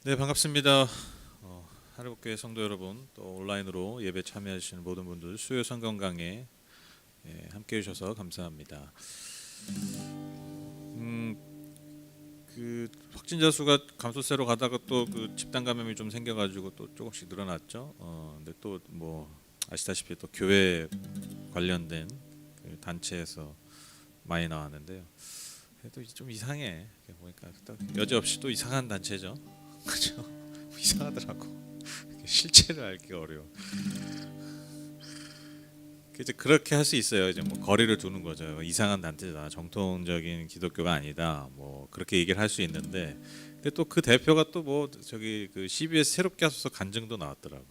네, 반갑습니다. 하늘복교회 성도 여러분, 또 온라인으로 예배 참여하시는 모든 분들 수요 성경 강해 함께 해주셔서 감사합니다. 그 확진자 수가 감소세로 가다가 또 그 집단 감염이 좀 생겨가지고 또 조금씩 늘어났죠. 근데 또 뭐 아시다시피 또 교회 관련된 그 단체에서 많이 나왔는데요. 그래도 좀 이상해. 보니까 또 여지없이 또 이상한 단체죠. 그죠? 이상하더라고. 실체를 알기가 어려워. 이제 그렇게 할 수 있어요. 이제 뭐 거리를 두는 거죠. 이상한 단체다, 정통적인 기독교가 아니다, 뭐 그렇게 얘기를 할 수 있는데, 근데 또 그 대표가 또 뭐 저기 그 CBS 새롭게 하소서 간증도 나왔더라고.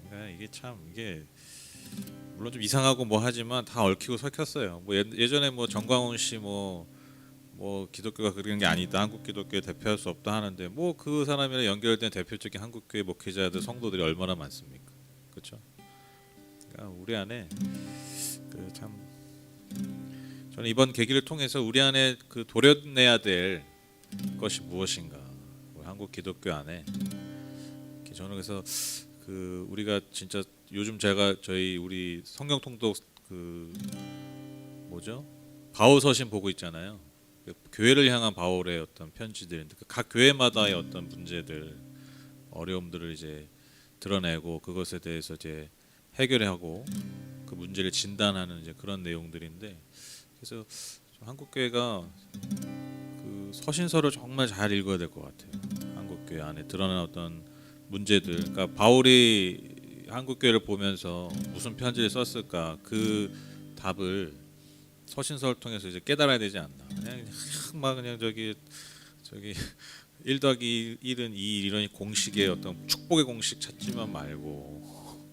그러니까 이게 참 이게 물론 좀 이상하고 뭐 하지만 다 얽히고 설켰어요. 뭐 예전에 뭐 정광훈 씨 뭐 기독교가 그런 게 아니다, 한국 기독교에 대표할 수 없다 하는데, 뭐 그 사람이랑 연결된 대표적인 한국교회 목회자들 성도들이 얼마나 많습니까? 그렇죠? 그러니까 우리 안에 그 참 저는 이번 계기를 통해서 우리 안에 그 도려내야 될 것이 무엇인가, 한국 기독교 안에 저는 그래서 그 우리가 진짜 요즘 제가 우리 성경 통독 그 뭐죠? 바울 서신 보고 있잖아요. 교회를 향한 바울의 어떤 편지들, 각 교회마다의 어떤 문제들, 어려움들을 이제 드러내고 그것에 대해서 이제 해결하고 그 문제를 진단하는 이제 그런 내용들인데, 그래서 한국 교회가 그 서신서를 정말 잘 읽어야 될 것 같아요. 한국 교회 안에 드러난 어떤 문제들, 그러니까 바울이 한국 교회를 보면서 무슨 편지를 썼을까, 그 답을 서신서를 통해서 이제 깨달아야 되지 않나. 그냥 저기 1 더하기 1은 2 이런 공식의 어떤 축복의 공식 찾지만 말고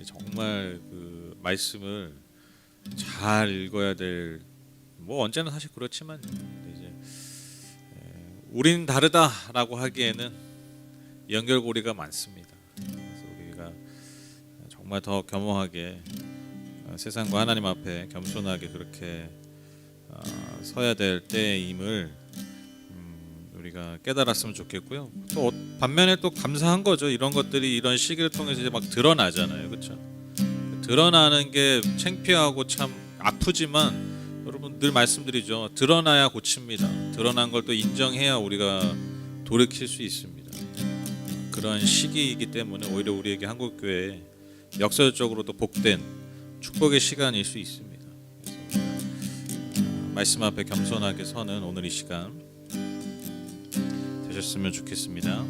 정말 그 말씀을 잘 읽어야 될, 뭐 언제나 사실 그렇지만 이제 우린 다르다라고 하기에는 연결고리가 많습니다. 그래서 우리가 정말 더 겸허하게 세상과 하나님 앞에 겸손하게 그렇게 서야 될 때임을 우리가 깨달았으면 좋겠고요. 또 반면에 또 감사한 거죠. 이런 것들이 이런 시기를 통해서 이제 막 드러나잖아요, 그렇죠? 드러나는 게 창피하고 참 아프지만 여러분 늘 말씀드리죠. 드러나야 고칩니다. 드러난 걸 또 인정해야 우리가 돌이킬 수 있습니다. 그런 시기이기 때문에 오히려 우리에게 한국 교회에 역설적으로도 복된 축복의 시간일 수 있습니다. 말씀 앞에 겸손하게 서는 오늘 이 시간 되셨으면 좋겠습니다.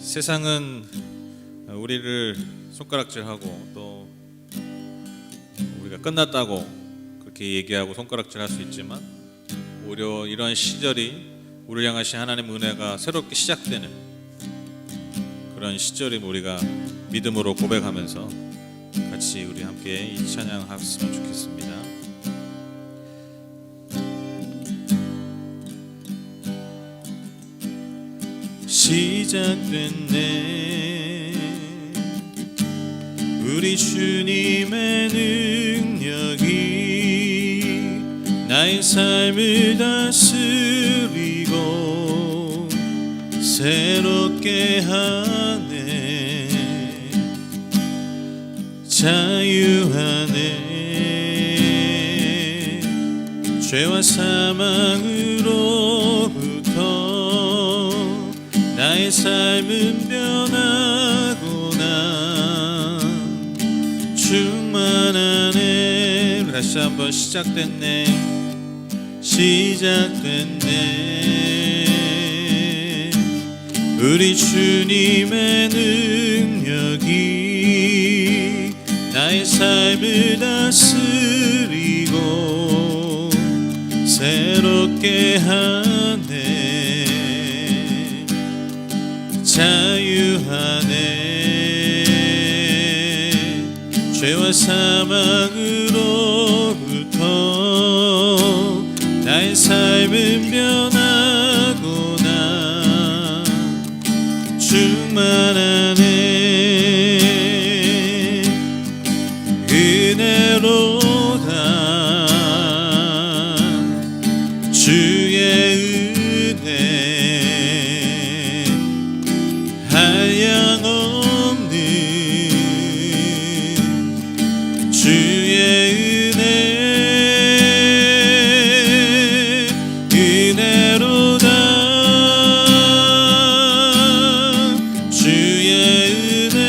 세상은 우리를 손가락질하고 또 우리가 끝났다고 그렇게 얘기하고 손가락질할 수 있지만, 오히려 이런 시절이 우리를 향하신 하나님의 은혜가 새롭게 시작되는 그런 시절이 우리가 믿음으로 고백하면서 같이 우리 함께 이 찬양했으면 좋겠습니다. 시작됐네, 우리 주님의 능력이 나의 삶을 다스리고 새롭게 하네, 자유하네. 죄와 사망으로부터 나의 삶은 변하구나, 충만하네. 다시 한번 시작됐네, 시작됐네, 우리 주님의 능력이 나의 삶을 다스리고 새롭게 하네, 자유하네. 죄와 사망으로부터 나의 삶은 변하구나, 충만하네. 은혜로다 주의 은혜 한량없는 주의 은혜 은혜로다 주의 은혜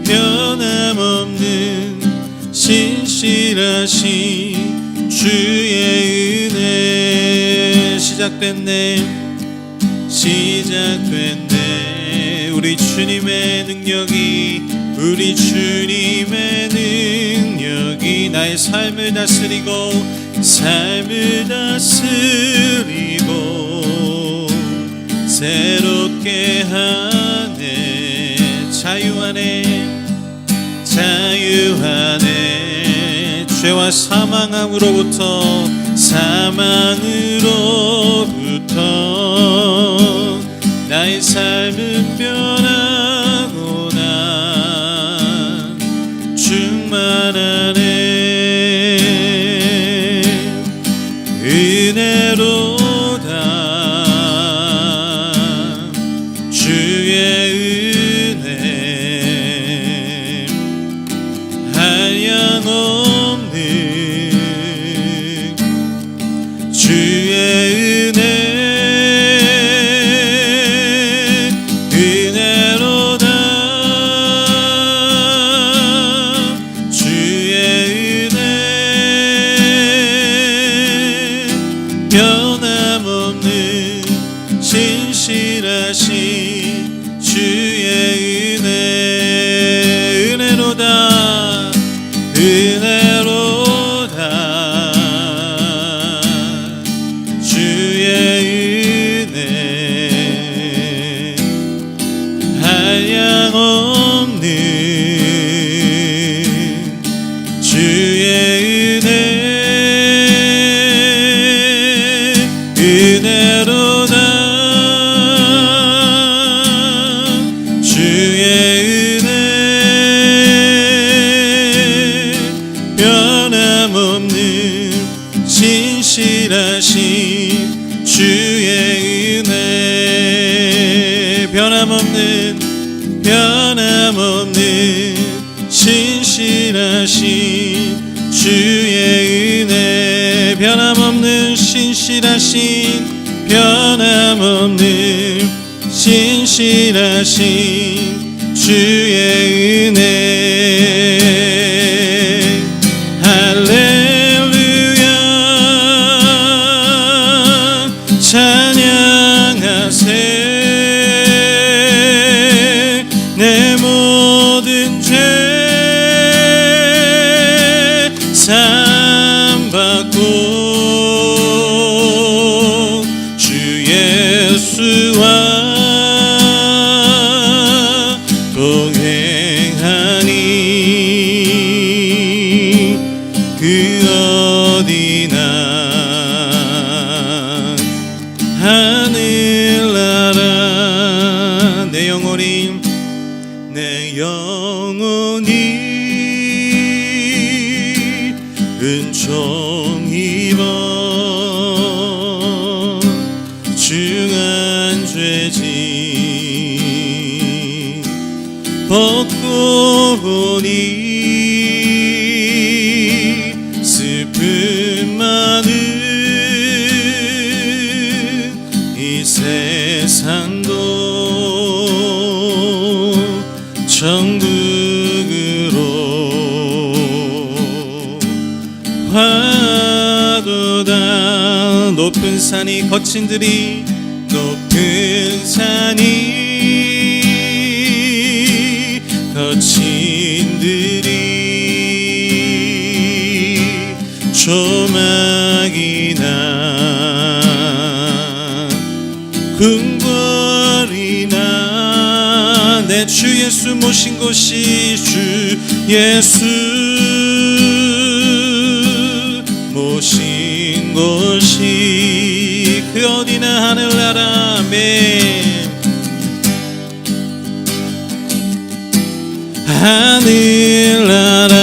변함없는 신실하신 주의 은혜 시작됐네 우리 주님의 능력이 나의 삶을 다스리고 새롭게 하네 자유 안에 죄와 사망으로부터 나의 삶은 변하고 난 충만하네 은혜로다 주의 은혜 한량없는 주의 은혜 은혜로다 주의 은혜 변함없는 신실하신 주의 은혜 은혜로다 주의 은혜 한량없는 주의 은혜 은혜로다 주의 은혜 변함없는 신실하신 주의 은혜 변함없는 신실하신 주의 은혜 변함없는 신실하신 주의 은혜 할렐루야 찬양하세 내 모든 죄 사함받고 주 예수와 동행하니 그 어디나 하늘나라 내 영혼이 은총 입어 중한 죄짐 벗고 보니 슬픔 많은 이 세상도 천국으로 화도다 높은 산이 거친들이 조막이나 궁궐이나 내 주 예수 모신 곳이 주 예수 모신 곳이 그 어디나 하늘나라 아멘 하늘나라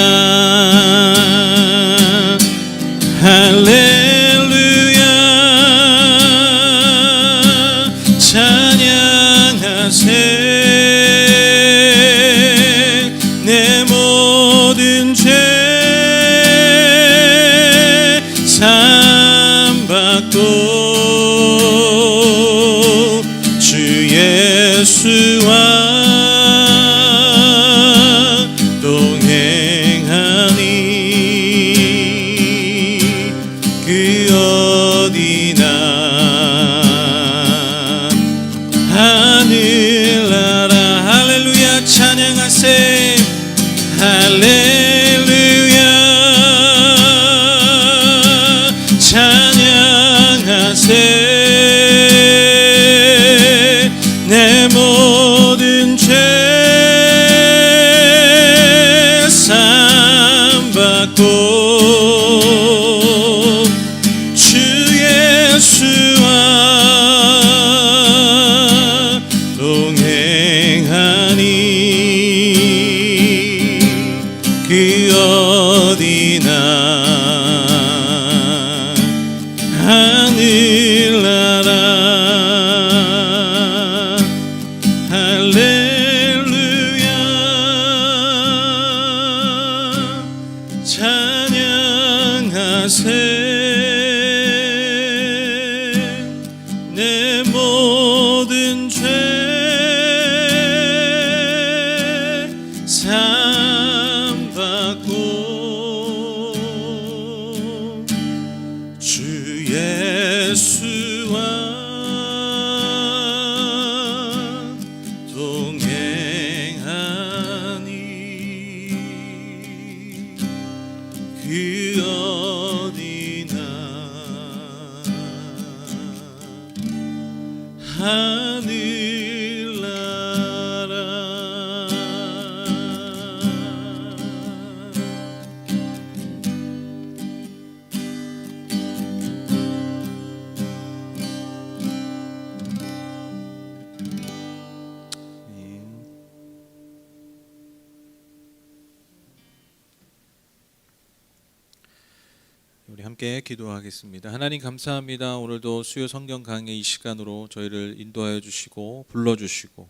하늘나라 할렐루야 찬양하세 내 모든 죄 사함받고 주 예수와 동행하니 그 어디나 우리 함께 기도하겠습니다. 하나님 감사합니다. 오늘도 수요 성경 강의 이 시간으로 저희를 인도하여 주시고 불러주시고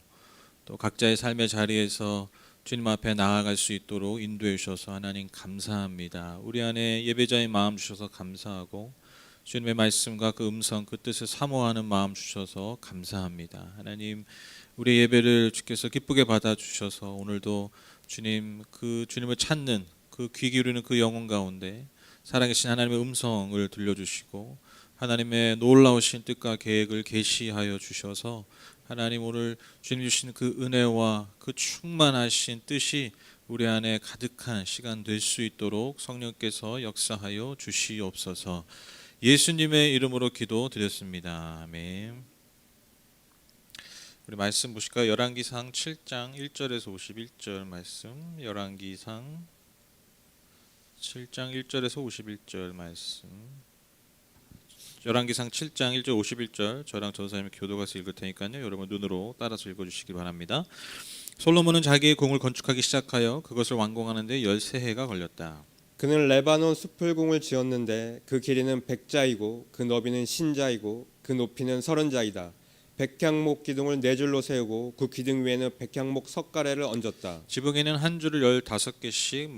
또 각자의 삶의 자리에서 주님 앞에 나아갈 수 있도록 인도해 주셔서 하나님 감사합니다. 우리 안에 예배자의 마음 주셔서 감사하고 주님의 말씀과 그 음성 그 뜻을 사모하는 마음 주셔서 감사합니다. 하나님 우리 예배를 주께서 기쁘게 받아주셔서 오늘도 주님 그 주님을 찾는 그 귀 기울이는 그 영혼 가운데 살아계신 하나님의 음성을 들려주시고 하나님의 놀라우신 뜻과 계획을 계시하여 주셔서 하나님 오늘 주님 주신 그 은혜와 그 충만하신 뜻이 우리 안에 가득한 시간 될 수 있도록 성령께서 역사하여 주시옵소서. 예수님의 이름으로 기도드렸습니다. 아멘. 우리 말씀 보실까요? 열왕기상 7장 1절에서 51절 말씀. 열왕기상 7장 1절에서 51절 말씀. 열왕기상 7장 1절 51절 저랑 전사님이 교도가서 읽을 테니까요. 여러분 눈으로 따라서 읽어주시기 바랍니다. 솔로몬은 자기의 궁을 건축하기 시작하여 그것을 완공하는 데 13해가 걸렸다. 그는 레바논 숲을궁을 지었는데 그 길이는 100자이고 그 너비는 신자이고 그 높이는 30자이다. 백향목 기둥을 4줄로 세우고 그 기둥 위에는 백향목 석가래를 얹었다. 지붕에는 한 줄을 15개씩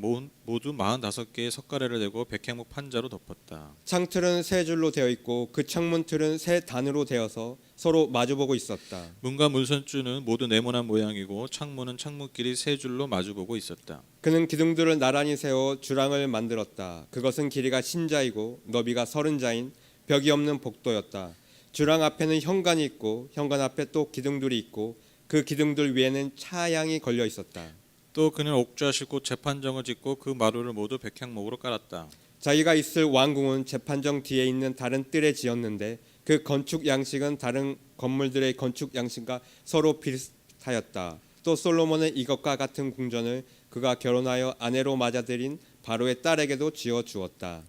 모두 45개의 석가래를 대고 백향목 판자로 덮었다. 창틀은 3줄로 되어 있고 그 창문틀은 3단으로 되어서 서로 마주보고 있었다. 문과 문선줄은 모두 네모난 모양이고 창문은 창문끼리 3줄로 마주보고 있었다. 그는 기둥들을 나란히 세워 주랑을 만들었다. 그것은 길이가 신자이고 너비가 30자인 벽이 없는 복도였다. 주랑 앞에는 현관이 있고 현관 앞에 또 기둥들이 있고 그 기둥들 위에는 차양이 걸려 있었다. 또 그는 옥좌 싣고 재판정을 짓고 그 마루를 모두 백향목으로 깔았다. 자기가 있을 왕궁은 재판정 뒤에 있는 다른 뜰에 지었는데 그 건축 양식은 다른 건물들의 건축 양식과 서로 비슷하였다. 또 솔로몬은 이것과 같은 궁전을 그가 결혼하여 아내로 맞아들인 바로의 딸에게도 지어 주었다.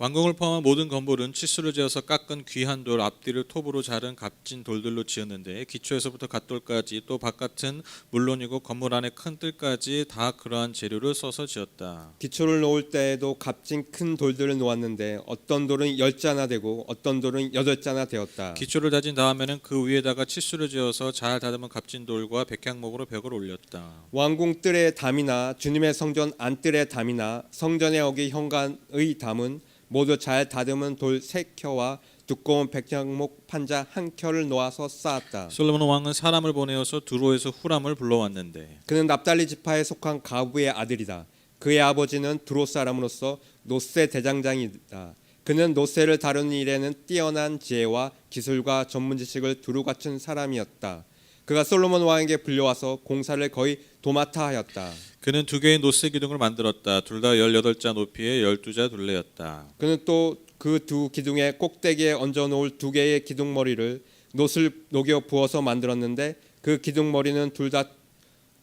왕궁을 포함한 모든 건물은 치수를 재어서 깎은 귀한 돌 앞뒤를 톱으로 자른 값진 돌들로 지었는데 기초에서부터 갓돌까지 또 바깥은 물론이고 건물 안의 큰 뜰까지 다 그러한 재료를 써서 지었다. 기초를 놓을 때에도 값진 큰 돌들을 놓았는데 어떤 돌은 10자나 되고 어떤 돌은 8자나 되었다. 기초를 다진 다음에는 그 위에다가 치수를 지어서 잘 다듬은 값진 돌과 백향목으로 벽을 올렸다. 왕궁 뜰의 담이나 주님의 성전 안뜰의 담이나 성전의 어기 현관의 담은 모두 잘 다듬은 돌 3켜와 두꺼운 백향목 판자 1켜를 놓아서 쌓았다. 솔로몬 왕은 사람을 보내어서 두로에서 후람을 불러왔는데 그는 납달리 지파에 속한 가부의 아들이다. 그의 아버지는 두로 사람으로서 노세 대장장이다. 그는 노세를 다루는 일에는 뛰어난 지혜와 기술과 전문 지식을 두루 갖춘 사람이었다. 그가 솔로몬 왕에게 불려와서 공사를 거의 도맡아 하였다. 그는 2개의 노세 기둥을 만들었다. 둘 다 18자 높이의 12자 둘레였다. 그는 또 그 2 기둥의 꼭대기에 얹어 놓을 2개의 기둥머리를 놋을 녹여 부어서 만들었는데 그 기둥머리는 둘 다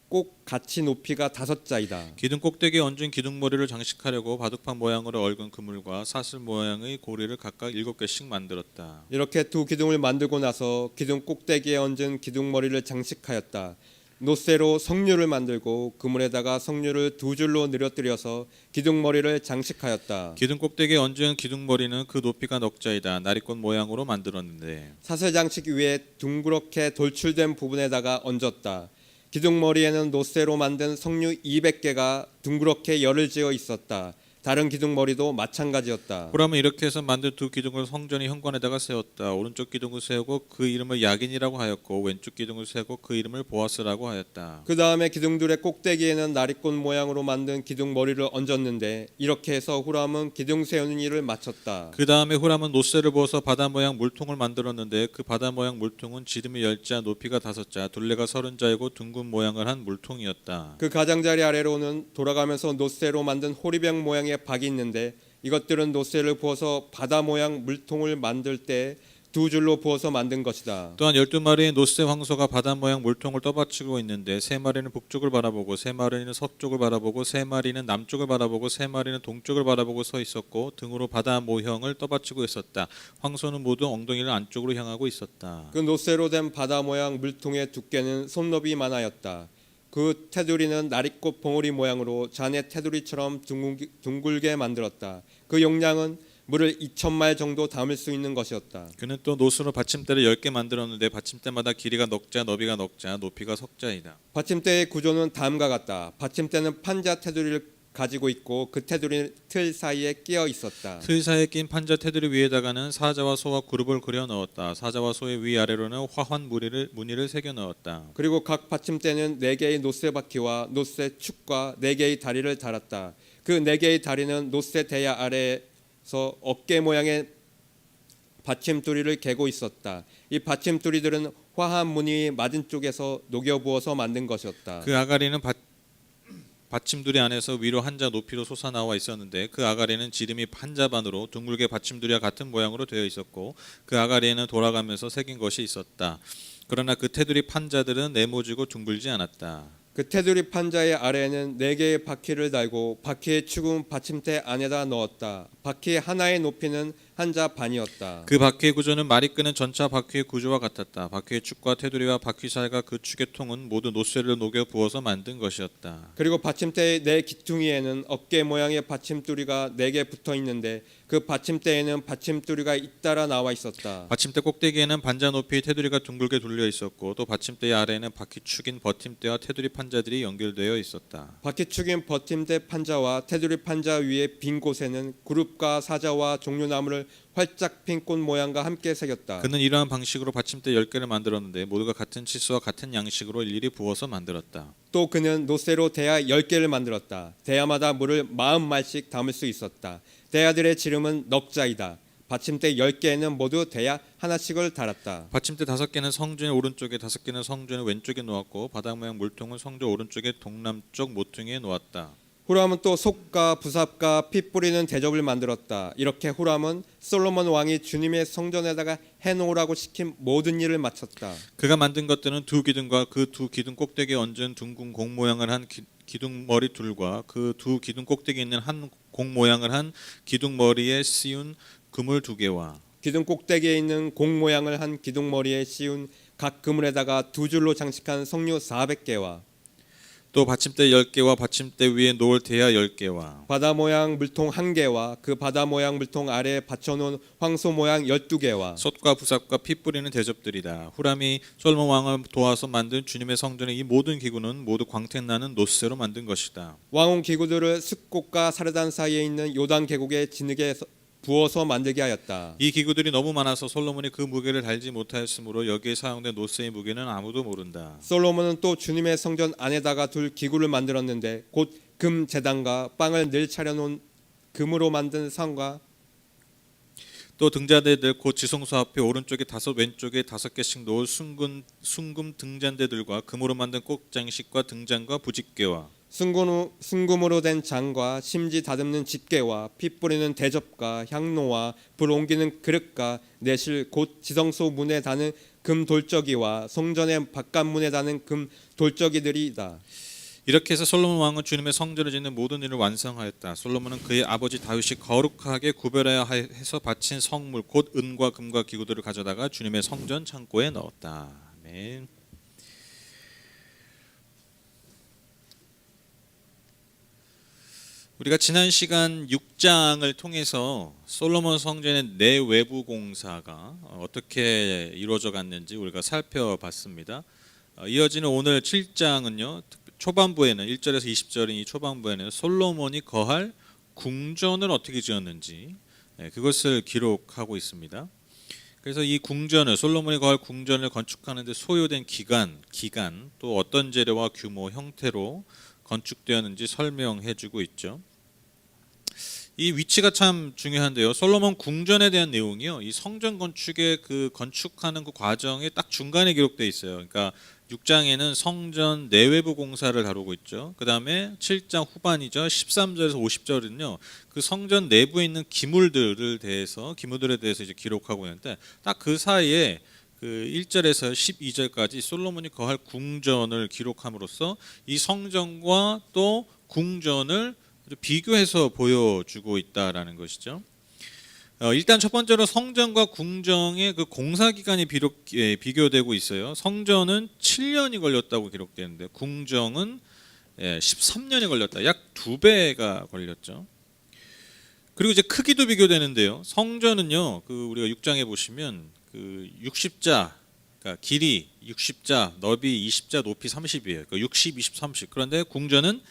꼭 같이 높이가 5자이다. 기둥 꼭대기에 얹은 기둥머리를 장식하려고 바둑판 모양으로 얽은 그물과 사슬 모양의 고리를 각각 7개씩 만들었다. 이렇게 2 기둥을 만들고 나서 기둥 꼭대기에 얹은 기둥머리를 장식하였다. 노쇠로 성류를 만들고 그물에다가 성류를 두 줄로 늘어뜨려서 기둥머리를 장식하였다. 기둥 꼭대기에 얹은 기둥머리는 그 높이가 넉자이다. 나리꽃 모양으로 만들었는데 사슬 장식 위에 둥그렇게 돌출된 부분에다가 얹었다. 기둥머리에는 노쇠로 만든 성류 200개가 둥그렇게 열을 지어 있었다. 다른 기둥머리도 마찬가지였다. 후람은 이렇게 해서 만든 두 기둥을 성전의 현관에다가 세웠다. 오른쪽 기둥을 세우고 그 이름을 야긴이라고 하였고 왼쪽 기둥을 세우고 그 이름을 보아스라고 하였다. 그 다음에 기둥들의 꼭대기에는 나리꽃 모양으로 만든 기둥머리를 얹었는데 이렇게 해서 후람은 기둥 세우는 일을 마쳤다. 그 다음에 후람은 노쇠를 부어서 바다 모양 물통을 만들었는데 그 바다 모양 물통은 지름이 10자 높이가 5자 둘레가 30자이고 둥근 모양을 한 물통이었다. 그 가장자리 아래로는 돌아가면서 노쇠로 만든 호리병 모양의 박이 있는데 이것들은 노쇠를 부어서 바다 모양 물통을 만들 때 두 줄로 부어서 만든 것이다. 또한 12마리의 노쇠 황소가 바다 모양 물통을 떠받치고 있는데 3마리는 북쪽을 바라보고 3마리는 서쪽을 바라보고 3마리는 남쪽을 바라보고 3마리는 동쪽을 바라보고 서 있었고 등으로 바다 모형을 떠받치고 있었다. 황소는 모두 엉덩이를 안쪽으로 향하고 있었다. 그 노쇠로 된 바다 모양 물통의 두께는 손너비만하였다. 그 테두리는 나리꽃 봉우리 모양으로 잔의 테두리처럼 둥글게 만들었다. 그 용량은 물을 2,000말 정도 담을 수 있는 것이었다. 그는 또 노수로 받침대를 10개 만들었는데 받침대마다 길이가 넉자, 너비가 넉자, 높이가 석자이다. 받침대의 구조는 다음과 같다. 받침대는 판자 테두리를 가지고 있고 그 테두리 틀 사이에 끼어 있었다. 틀 사이에 낀 판자 테두리 위에다가는 사자와 소와 그룹을 그려 넣었다. 사자와 소의 위아래로는 화환 무늬를 새겨 넣었다. 그리고 각 받침대는 4개의 노쇠 바퀴와 노쇠 축과 4개의 다리를 달았다. 그 4개의 다리는 노쇠 대야 아래에서 어깨 모양의 받침두리를 개고 있었다. 이 받침두리들은 화한 무늬 맞은 쪽에서 녹여 부어서 만든 것이었다. 그 아가리는 받침두리 안에서 위로 한자 높이로 솟아나와 있었는데 그 아가리는 지름이 판자반으로 둥글게 받침두리와 같은 모양으로 되어 있었고 그 아가리에는 돌아가면서 새긴 것이 있었다. 그러나 그 테두리 판자들은 네모지고 둥글지 않았다. 그 테두리 판자의 아래에는 4개의 바퀴를 달고 바퀴의 축은 받침대 안에다 넣었다. 바퀴 하나의 높이는 한자 반이었다. 그 바퀴의 구조는 말이 끄는 전차 바퀴의 구조와 같았다. 바퀴의 축과 테두리와 바퀴 사이가 그 축의 통은 모두 노쇠를 녹여 부어서 만든 것이었다. 그리고 받침대의 4기퉁이에는 어깨 모양의 받침두리가 4개 붙어 있는데 그 받침대에는 받침두리가 잇따라 나와 있었다. 받침대 꼭대기에는 반자 높이의 테두리가 둥글게 둘려 있었고 또 받침대 아래에는 바퀴축인 버팀대와 테두리 판자들이 연결되어 있었다. 바퀴축인 버팀대 판자와 테두리 판자 위에 빈 곳에는 그룹과 사자와 종류나무를 활짝 핀 꽃 모양과 함께 새겼다. 그는 이러한 방식으로 받침대 10개를 만들었는데 모두가 같은 치수와 같은 양식으로 일일이 부어서 만들었다. 또 그는 노쇠로 대야 10개를 만들었다. 대야마다 물을 40말씩 담을 수 있었다. 대야들의 지름은 넉자이다. 받침대 10개에는 모두 대야 하나씩을 달았다. 받침대 5개는 성전의 오른쪽에 5개는 성전의 왼쪽에 놓았고 바닥 모양 물통은 성전 오른쪽의 동남쪽 모퉁이에 놓았다. 후람은 또 속과 부삽과 피 뿌리는 대접을 만들었다. 이렇게 후람은 솔로몬 왕이 주님의 성전에다가 해놓으라고 시킨 모든 일을 마쳤다. 그가 만든 것들은 두 기둥과 그 두 기둥 꼭대기에 얹은 둥근 공 모양을 한 기둥 머리 둘과 그 두 기둥 꼭대기에 있는 한 공 모양을 한 기둥 머리에 씌운 그물 2개와 기둥 꼭대기에 있는 공 모양을 한 기둥 머리에 씌운 각 그물에다가 두 줄로 장식한 성류 400개와 또 받침대 10개와 받침대 위에 놓을 대야 10개와 바다 모양 물통 1개와 그 바다 모양 물통 아래에 받쳐놓은 황소 모양 12개와 솥과 부삽과 피 뿌리는 대접들이다. 후람이 솔로몬 왕을 도와서 만든 주님의 성전의 이 모든 기구는 모두 광택나는 노쇠로 만든 것이다. 왕홍 기구들을 습곡과 사르단 사이에 있는 요단 계곡의 진흙에 부어서 만들게 하였다. 이 기구들이 너무 많아서 솔로몬이 그 무게를 달지 못하였으므로 여기에 사용된 노쇠의 무게는 아무도 모른다. 솔로몬은 또 주님의 성전 안에다가 둘 기구를 만들었는데 곧 금 제단과 빵을 늘 차려놓은 금으로 만든 상과 또 등잔대들 곧 지성소 앞에 오른쪽에 5 왼쪽에 5개씩 놓을 순금 등잔대들과 금으로 만든 꼭장식과 등잔과 부집개와 순금으로 된 장과 심지 다듬는 집게와 피 뿌리는 대접과 향로와 불 옮기는 그릇과 내실 곧 지성소 문에 다는 금 돌적이와 성전의 바깥문에 다는 금 돌적이들이다. 이렇게 해서 솔로몬 왕은 주님의 성전을 짓는 모든 일을 완성하였다. 솔로몬은 그의 아버지 다윗이 거룩하게 구별해야 해서 바친 성물 곧 은과 금과 기구들을 가져다가 주님의 성전 창고에 넣었다. 아멘. 우리가 지난 시간 6장을 통해서 솔로몬 성전의 내외부 공사가 어떻게 이루어져 갔는지 우리가 살펴봤습니다. 이어지는 오늘 7장은요. 초반부에는 1절에서 20절인 이 초반부에는 솔로몬이 거할 궁전을 어떻게 지었는지 그것을 기록하고 있습니다. 그래서 이 궁전을 솔로몬이 거할 궁전을 건축하는 데 소요된 기간 또 어떤 재료와 규모, 형태로 건축되었는지 설명해 주고 있죠. 이 위치가 참 중요한데요. 솔로몬 궁전에 대한 내용이요. 이 성전 건축의 그 건축하는 그 과정의 딱 중간에 기록되어 있어요. 그러니까 6장에는 성전 내외부 공사를 다루고 있죠. 그다음에 7장 후반이죠. 13절에서 50절은요. 그 성전 내부에 있는 기물들에 대해서 이제 기록하고 있는데 딱 그 사이에 그 1절에서 12절까지 솔로몬이 거할 궁전을 기록함으로써 이 성전과 또 궁전을 비교해서 보여주고 있다라는 것이죠. 일단 첫 번째로 성전과 궁전의 그 공사 기간이 비교되고 있어요. 성전은 7년이 걸렸다고 기록되는데 궁전은 13년이 걸렸다. 약 2배가 걸렸죠. 그리고 이제 크기도 비교되는데요. 성전은요, 그 우리가 6장에 보시면 그 60자, 그러니까 길이 60자, 넓이 20자, 높이 30이에요. 그러니까 60, 20, 30. 그런데 궁전은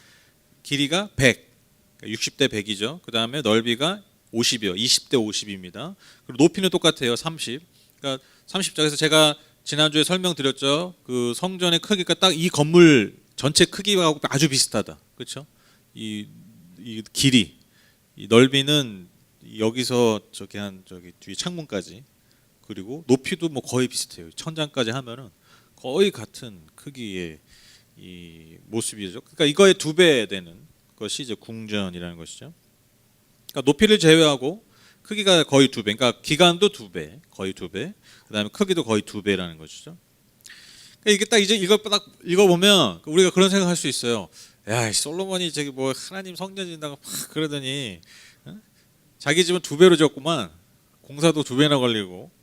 길이가 100, 그러니까 60대 100이죠. 그 다음에 넓이가 50이요. 20대 50입니다. 그리고 높이는 똑같아요. 30. 그러니까 30자. 그래서 제가 지난주에 설명드렸죠. 그 성전의 크기가 딱 이 건물 전체 크기하고 아주 비슷하다. 그렇죠? 이 길이, 이 넓이는 여기서 저기 뒤 창문까지, 그리고 높이도 뭐 거의 비슷해요. 천장까지 하면은 거의 같은 크기의 이 모습이죠. 그러니까 이거의 2배 되는 것이 이제 궁전이라는 것이죠. 그러니까 높이를 제외하고 크기가 거의 2배, 그러니까 기간도 2배, 거의 2배, 그다음에 크기도 거의 2배라는 것이죠. 그러니까 이게 딱 이제 이걸 딱 읽어보면 우리가 그런 생각할 수 있어요. 야, 솔로몬이 저기 뭐 하나님 성전 짓는다고 막 그러더니 자기 집은 2배로 지었구만. 공사도 2배나 걸리고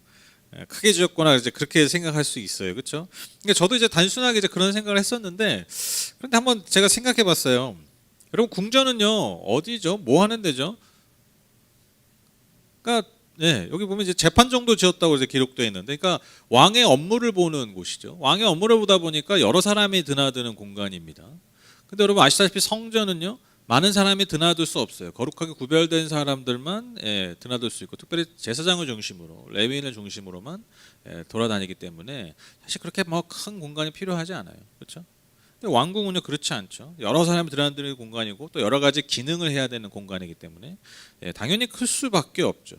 크게 지었구나, 이제 그렇게 생각할 수 있어요, 그렇죠? 그러니까 저도 이제 단순하게 이제 그런 생각을 했었는데, 그런데 한번 제가 생각해봤어요. 여러분 궁전은요 어디죠? 뭐 하는 데죠? 그러니까 여기 보면 이제 재판 정도 지었다고 이제 기록되어 있는데, 그러니까 왕의 업무를 보는 곳이죠. 왕의 업무를 보다 보니까 여러 사람이 드나드는 공간입니다. 근데 여러분 아시다시피 성전은요 많은 사람이 드나들 수 없어요. 거룩하게 구별된 사람들만 드나들 수 있고, 특별히 제사장을 중심으로, 레위인을 중심으로만 돌아다니기 때문에 사실 그렇게 뭐 큰 공간이 필요하지 않아요, 그렇죠? 근데 왕궁은요 그렇지 않죠. 여러 사람이 드나드는 공간이고 또 여러 가지 기능을 해야 되는 공간이기 때문에 당연히 클 수밖에 없죠.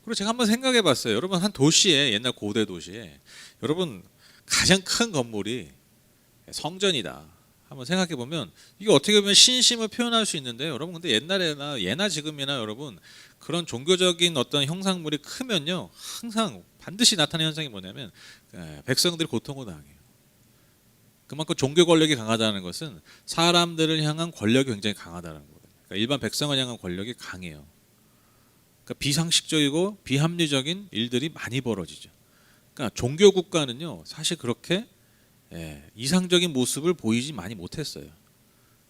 그리고 제가 한번 생각해봤어요. 여러분 한 도시에, 옛날 고대 도시에 여러분 가장 큰 건물이 성전이다. 한번 생각해 보면 이게 어떻게 보면 신심을 표현할 수 있는데, 여러분 근데 옛날에나 예나 지금이나 여러분 그런 종교적인 어떤 형상물이 크면요 항상 반드시 나타나는 현상이 뭐냐면 백성들이 고통을 당해요. 그만큼 종교 권력이 강하다는 것은 사람들을 향한 권력이 굉장히 강하다는 거예요. 그러니까 일반 백성을 향한 권력이 강해요. 그러니까 비상식적이고 비합리적인 일들이 많이 벌어지죠. 그러니까 종교 국가는요 사실 그렇게 이상적인 모습을 보이지 많이 못했어요.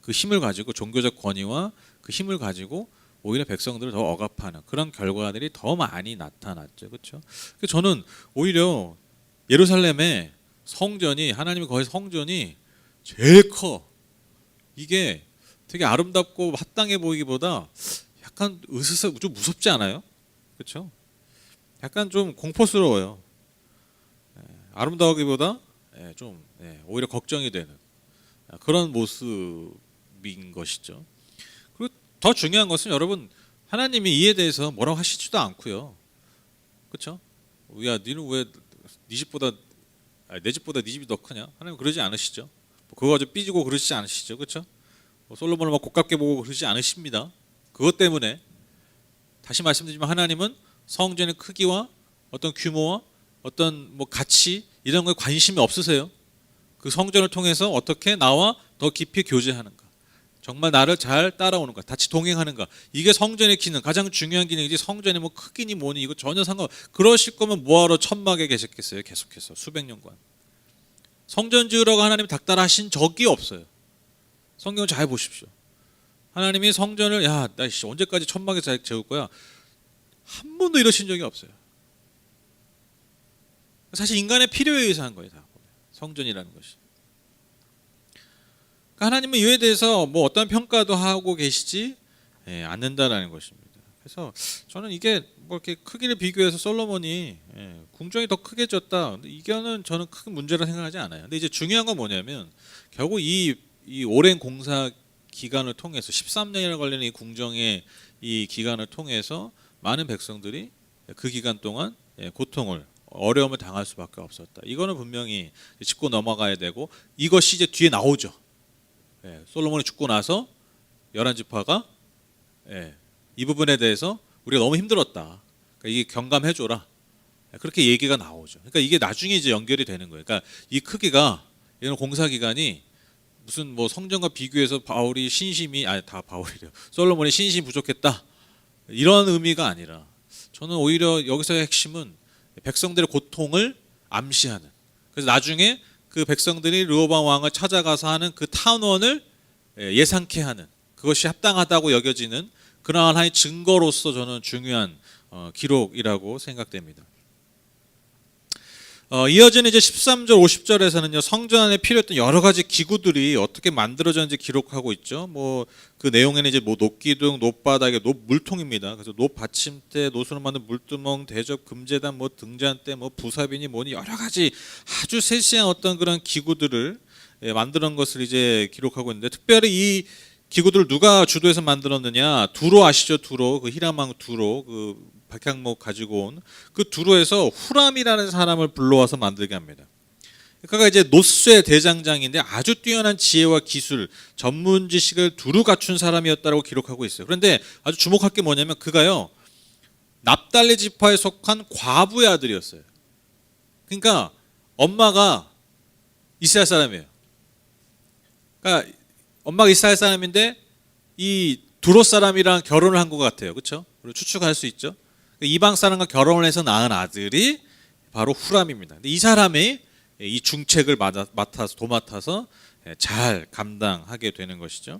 그 힘을 가지고, 종교적 권위와 그 힘을 가지고 오히려 백성들을 더 억압하는 그런 결과들이 더 많이 나타났죠, 그렇죠? 저는 오히려 예루살렘의 성전이, 하나님의 거의 성전이 제일 커. 이게 되게 아름답고 합당해 보이기보다 약간 으스스 좀 무섭지 않아요? 그렇죠? 약간 좀 공포스러워요. 아름다우기보다 좀 오히려 걱정이 되는 그런 모습인 것이죠. 그리고 더 중요한 것은 여러분 하나님이 이에 대해서 뭐라고 하시지도 않고요, 그렇죠? 야, 니는 왜 네 집보다 내 집보다 네 집이 더 크냐? 하나님 그러지 않으시죠. 그거 가지고 삐지고 그러시지 않으시죠, 그렇죠? 솔로몬을 막 고깝게 보고 그러지 않으십니다. 그것 때문에 다시 말씀드리지만 하나님은 성전의 크기와 어떤 규모와 어떤 뭐 가치 이런 거에 관심이 없으세요. 그 성전을 통해서 어떻게 나와 더 깊이 교제하는가, 정말 나를 잘 따라오는가, 같이 동행하는가, 이게 성전의 기능, 가장 중요한 기능이지 성전이 뭐 크기니 뭐니 이거 전혀 그러실 거면 뭐하러 천막에 계셨겠어요? 계속해서 수백 년간 성전 지으라고 하나님이 닥달하신 적이 없어요. 성경을 잘 보십시오. 하나님이 성전을 나 언제까지 천막에 재울 거야? 한 번도 이러신 적이 없어요. 사실 인간의 필요에 의해서 한 거예요. 다 성전이라는 것이. 그러니까 하나님은 이에 대해서 뭐 어떤 평가도 하고 계시지 않는다라는 것입니다. 그래서 저는 이게 뭐 이렇게 크기를 비교해서 솔로몬이 궁정이 더 크게 졌다. 이거는 저는 큰 문제라 생각하지 않아요. 근데 이제 중요한 건 뭐냐면 결국 이 오랜 공사 기간을 통해서 13년이나 걸리는 이 궁정의 이 기간을 통해서 많은 백성들이 그 기간 동안 고통을 어려움을 당할 수밖에 없었다. 이거는 분명히 짚고 넘어가야 되고 이것이 이제 뒤에 나오죠. 솔로몬이 죽고 나서 11지파가 이 부분에 대해서 우리가 너무 힘들었다. 그러니까 이게 경감해줘라. 그렇게 얘기가 나오죠. 그러니까 이게 나중에 이제 연결이 되는 거예요. 그러니까 이 크기가 이런 공사 기간이 무슨 뭐 성전과 비교해서 바울이 신심이 다 바울이래요. 솔로몬이 신심이 부족했다. 이런 의미가 아니라 저는 오히려 여기서의 핵심은 백성들의 고통을 암시하는. 그래서 나중에 그 백성들이 르호보암 왕을 찾아가서 하는 그 탄원을 예상케 하는 그것이 합당하다고 여겨지는 그러한 하나의 증거로서 저는 중요한 기록이라고 생각됩니다. 이어지는 이제 13절 50절에서는요 성전 안에 필요했던 여러 가지 기구들이 어떻게 만들어졌는지 기록하고 있죠. 뭐 그 내용에는 이제 뭐 녹기둥, 녹바닥에 녹물통입니다. 그래서 녹받침대, 노수로 만든 물두멍, 대접, 금제단, 뭐 등잔대, 뭐 부사비니 뭐니 여러 가지 아주 세세한 어떤 그런 기구들을 만드는 것을 이제 기록하고 있는데 특별히 이 기구들을 누가 주도해서 만들었느냐? 두로 아시죠? 두로 그 히라망 두로 그 박향목 가지고 온 그 두로에서 후람이라는 사람을 불러와서 만들게 합니다. 그가 이제 노스의 대장장인데 아주 뛰어난 지혜와 기술, 전문 지식을 두루 갖춘 사람이었다고 기록하고 있어요. 그런데 아주 주목할 게 뭐냐면 그가요 납달리 지파에 속한 과부의 아들이었어요. 그러니까 엄마가 이스라엘 사람이에요. 그러니까 엄마가 이스라엘 사람인데 이 두로 사람이랑 결혼을 한 것 같아요. 그렇죠? 그리고 추측할 수 있죠. 이방 사람과 결혼을 해서 낳은 아들이 바로 후람입니다. 근데 이 사람이 이 중책을 도맡아서 잘 감당하게 되는 것이죠.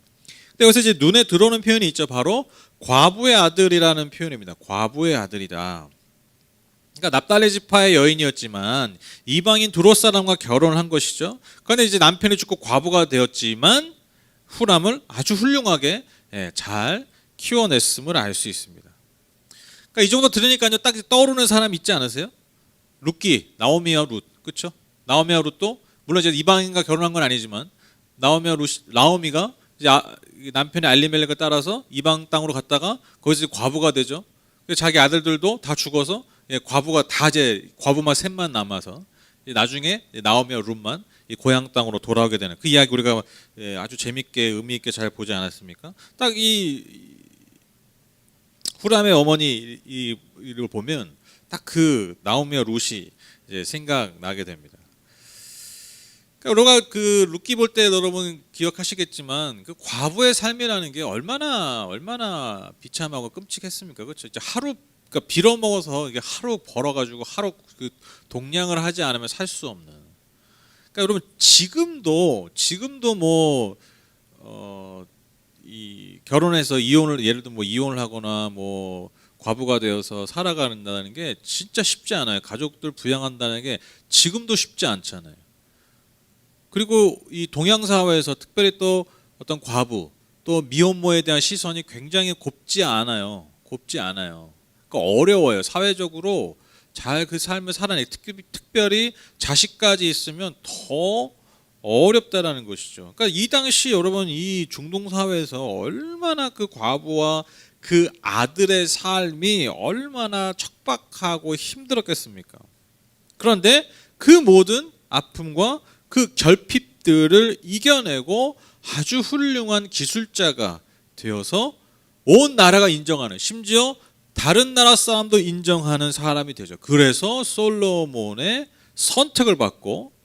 근데 여기서 이제 눈에 들어오는 표현이 있죠. 바로 과부의 아들이라는 표현입니다. 과부의 아들이다. 그러니까 납달리 지파의 여인이었지만 이방인 두로 사람과 결혼을 한 것이죠. 그런데 이제 남편이 죽고 과부가 되었지만 후람을 아주 훌륭하게 잘 키워냈음을 알 수 있습니다. 그러니까 이 정도 들으니까요 딱 떠오르는 사람 있지 않으세요? 룻기, 나오미와 룻, 그렇죠? 나오미와 룻도 물론 이제 이방인과 결혼한 건 아니지만 나오미가 이제 남편의 알리멜렉을 따라서 이방 땅으로 갔다가 거기서 과부가 되죠. 자기 아들들도 다 죽어서 과부가 다 이제 과부만 셋만 남아서 나중에 나오미와 룻만 고향 땅으로 돌아오게 되는 그 이야기 우리가 아주 재밌게 의미 있게 잘 보지 않았습니까? 딱 이 후람의 어머니 이를 보면 딱 그 나오미와 룻이 이제 생각나게 됩니다. 그러니까 우리가 그 룻기 볼 때 여러분 기억하시겠지만 그 과부의 삶이라는 게 얼마나 비참하고 끔찍했습니까? 그렇죠? 이제 하루 그러니까 빌어먹어서 이게 하루 벌어가지고 하루 그 동량을 하지 않으면 살 수 없는. 그러니까 여러분 지금도 뭐 이 결혼해서 예를 들면 뭐 이혼을 하거나 뭐 과부가 되어서 살아간다는 게 진짜 쉽지 않아요. 가족들 부양한다는 게 지금도 쉽지 않잖아요. 그리고 이 동양 사회에서 특별히 또 어떤 과부 또 미혼모에 대한 시선이 굉장히 곱지 않아요. 그러니까 어려워요. 사회적으로 잘 그 삶을 살아내기 특별히 자식까지 있으면 더 어렵다라는 것이죠. 그러니까 이 당시 여러분 이 중동 사회에서 얼마나 그 과부와 그 아들의 삶이 얼마나 척박하고 힘들었겠습니까? 그런데 그 모든 아픔과 그 결핍들을 이겨내고 아주 훌륭한 기술자가 되어서 온 나라가 인정하는 심지어 다른 나라 사람도 인정하는 사람이 되죠. 그래서 솔로몬의 선택을 받고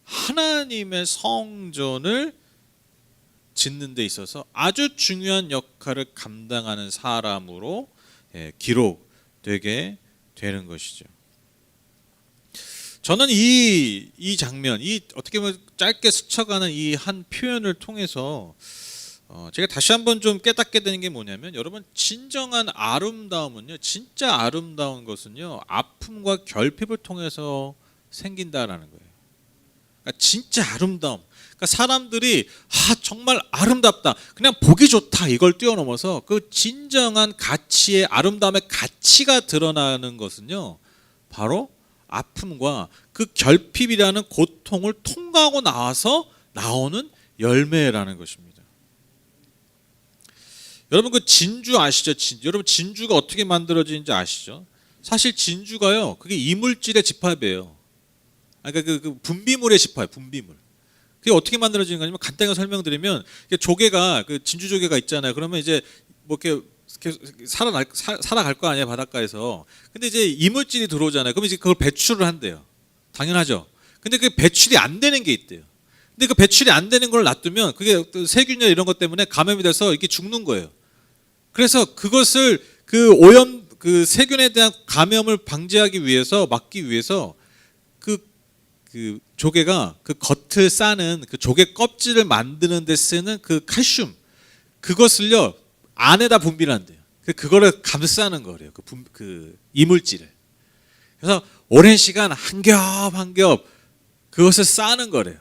하나님의 성전을 짓는 데 있어서 아주 중요한 역할을 감당하는 사람으로 기록되게 되는 것이죠. 저는 이 장면, 이 어떻게 보면 짧게 스쳐가는 이 한 표현을 통해서 제가 다시 한번 좀 깨닫게 되는 게 뭐냐면, 여러분, 진정한 아름다움은요, 진짜 아름다운 것은요, 아픔과 결핍을 통해서 생긴다라는 거예요. 그러니까 진짜 아름다움. 그러니까 사람들이 정말 아름답다, 그냥 보기 좋다, 이걸 뛰어넘어서 그 진정한 가치의, 아름다움의 가치가 드러나는 것은요, 바로 아픔과 그 결핍이라는 고통을 통과하고 나와서 나오는 열매라는 것입니다. 여러분, 그 진주 아시죠? 여러분, 진주가 어떻게 만들어지는지 아시죠? 사실 진주가요, 그게 이물질의 집합이에요. 그러니까 그 분비물의 집합, 분비물. 그게 어떻게 만들어지는 거냐면, 간단하게 설명드리면, 조개가, 그 진주 조개가 있잖아요. 그러면 이제 뭐 이렇게 살아갈 거 아니에요, 바닷가에서. 근데 이제 이물질이 들어오잖아요. 그럼 이제 그걸 배출을 한대요. 당연하죠. 근데 그 배출이 안 되는 게 있대요. 근데 그 배출이 안 되는 걸 놔두면 그게 세균이나 이런 것 때문에 감염이 돼서 이렇게 죽는 거예요. 그래서 그것을 그 오염, 그 세균에 대한 감염을 방지하기 위해서, 막기 위해서 그 조개가 그 겉을 싸는 그 조개 껍질을 만드는 데 쓰는 그 칼슘, 그것을요 안에다 분비를 한대요. 그거를 감싸는 거래요. 그 이물질을. 그래서 오랜 시간 한 겹 한 겹 그것을 싸는 거래요.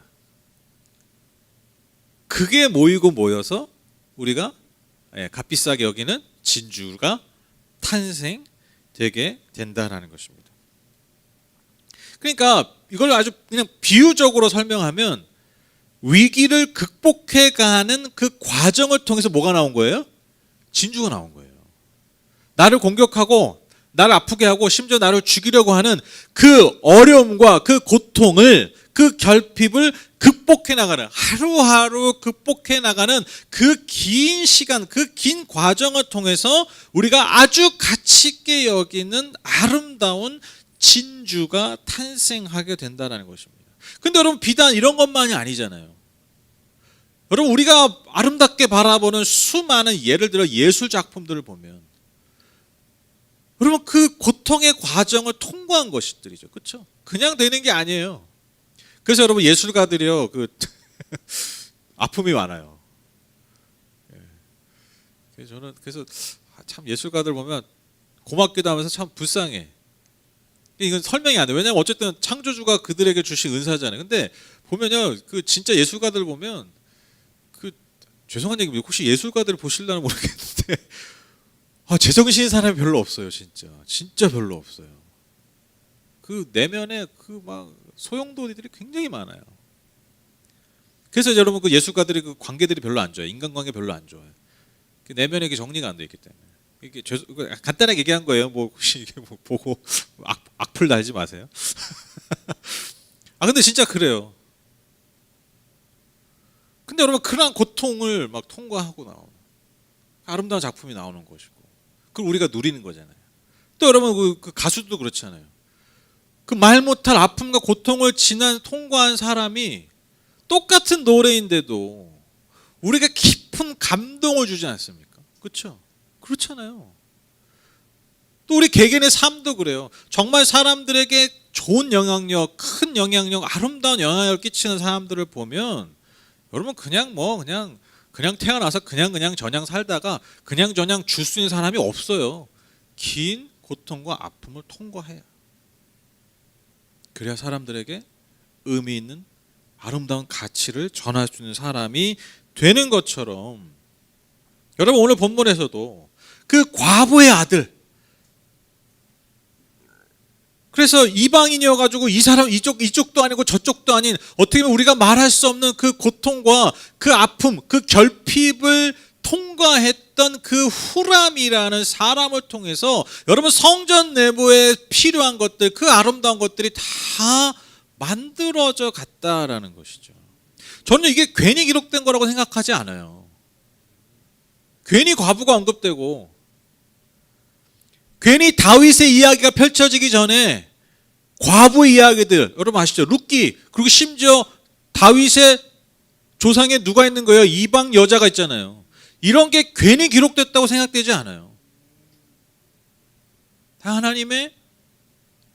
그게 모이고 모여서 우리가 값비싸게 여기는 진주가 탄생되게 된다라는 것입니다. 그러니까 이걸 아주 그냥 비유적으로 설명하면, 위기를 극복해가는 그 과정을 통해서 뭐가 나온 거예요? 진주가 나온 거예요. 나를 공격하고 나를 아프게 하고 심지어 나를 죽이려고 하는 그 어려움과 그 고통을, 그 결핍을 극복해 나가는, 하루하루 극복해 나가는 그 긴 시간, 그 긴 과정을 통해서 우리가 아주 가치 있게 여기는 아름다운 진주가 탄생하게 된다는 것입니다. 근데 여러분, 비단 이런 것만이 아니잖아요. 여러분, 우리가 아름답게 바라보는 수많은, 예를 들어 예술 작품들을 보면, 여러분, 그 고통의 과정을 통과한 것들이죠. 그렇죠? 그냥 되는 게 아니에요. 그래서 여러분, 예술가들이요, 아픔이 많아요. 저는 그래서 참 예술가들 보면 고맙기도 하면서 참 불쌍해. 이건 설명이 안 돼. 왜냐하면 어쨌든 창조주가 그들에게 주신 은사잖아요. 근데 보면요, 그 진짜 예술가들 보면, 죄송한 얘기입니다. 혹시 예술가들을 보실려나 모르겠는데, 제정신인 사람이 별로 없어요. 진짜 별로 없어요. 그 내면에 그 막 소용돌이들이 굉장히 많아요. 그래서 여러분, 그 예술가들이 그 관계들이 별로 안 좋아요. 인간관계 별로 안 좋아요. 그 내면에 이게 정리가 안 돼 있기 때문에. 이게 간단하게 얘기한 거예요. 뭐 혹시 이게 뭐 보고 악플 달지 마세요. 근데 진짜 그래요. 근데 여러분, 그러한 고통을 막 통과하고 나오는 아름다운 작품이 나오는 것이고, 그걸 우리가 누리는 거잖아요. 또 여러분, 그 가수도 그렇잖아요. 그 말 못할 아픔과 고통을 통과한 사람이 똑같은 노래인데도 우리가 깊은 감동을 주지 않습니까? 그렇죠? 그렇잖아요. 또 우리 개개인의 삶도 그래요. 정말 사람들에게 좋은 영향력, 큰 영향력, 아름다운 영향력을 끼치는 사람들을 보면, 여러분, 그냥 태어나서 그냥 저냥 살다가 그냥 저냥 줄 수 있는 사람이 없어요. 긴 고통과 아픔을 통과해야. 그래야 사람들에게 의미 있는 아름다운 가치를 전할 수 있는 사람이 되는 것처럼, 여러분, 오늘 본문에서도 그 과부의 아들, 그래서 이방인이어가지고 이 사람 이쪽도 아니고 저쪽도 아닌, 어떻게 보면 우리가 말할 수 없는 그 고통과 그 아픔, 그 결핍을 통과했던 그 후람이라는 사람을 통해서 여러분, 성전 내부에 필요한 것들, 그 아름다운 것들이 다 만들어져 갔다라는 것이죠. 저는 이게 괜히 기록된 거라고 생각하지 않아요. 괜히 과부가 언급되고, 괜히 다윗의 이야기가 펼쳐지기 전에 과부 이야기들, 여러분 아시죠? 룻기, 그리고 심지어 다윗의 조상에 누가 있는 거예요? 이방 여자가 있잖아요. 이런 게 괜히 기록됐다고 생각되지 않아요. 다 하나님의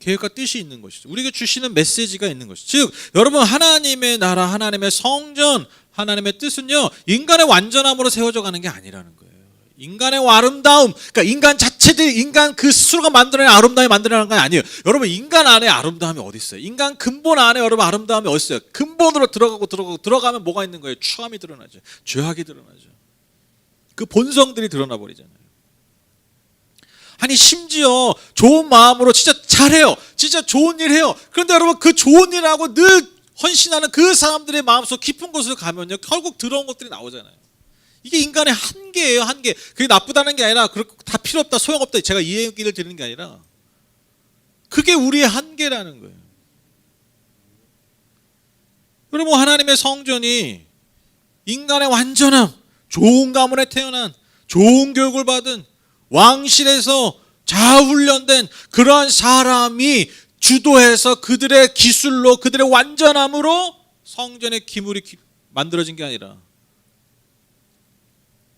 계획과 뜻이 있는 것이죠. 우리에게 주시는 메시지가 있는 것이죠. 즉 여러분, 하나님의 나라, 하나님의 성전, 하나님의 뜻은요, 인간의 완전함으로 세워져 가는 게 아니라는 거예요. 인간의 아름다움, 그러니까 인간 자체들이, 인간 그 스스로가 만들어낸 아름다움이 만들어내는 건 아니에요. 여러분, 인간 안에 아름다움이 어디 있어요? 인간 근본 안에 여러분 아름다움이 어디 있어요? 근본으로 들어가면 뭐가 있는 거예요? 추함이 드러나죠. 죄악이 드러나죠. 그 본성들이 드러나 버리잖아요. 아니, 심지어 좋은 마음으로 진짜 잘해요. 진짜 좋은 일 해요. 그런데 여러분, 그 좋은 일하고 늘 헌신하는 그 사람들의 마음속 깊은 곳을 가면요, 결국 더러운 것들이 나오잖아요. 이게 인간의 한계예요, 한계. 그게 나쁘다는 게 아니라 다 필요 없다, 소용없다, 제가 이 얘기를 드리는 게 아니라 그게 우리의 한계라는 거예요. 여러분, 하나님의 성전이 인간의 완전함, 좋은 가문에 태어난, 좋은 교육을 받은, 왕실에서 자훈련된 그러한 사람이 주도해서 그들의 기술로, 그들의 완전함으로 성전의 기물이 만들어진 게 아니라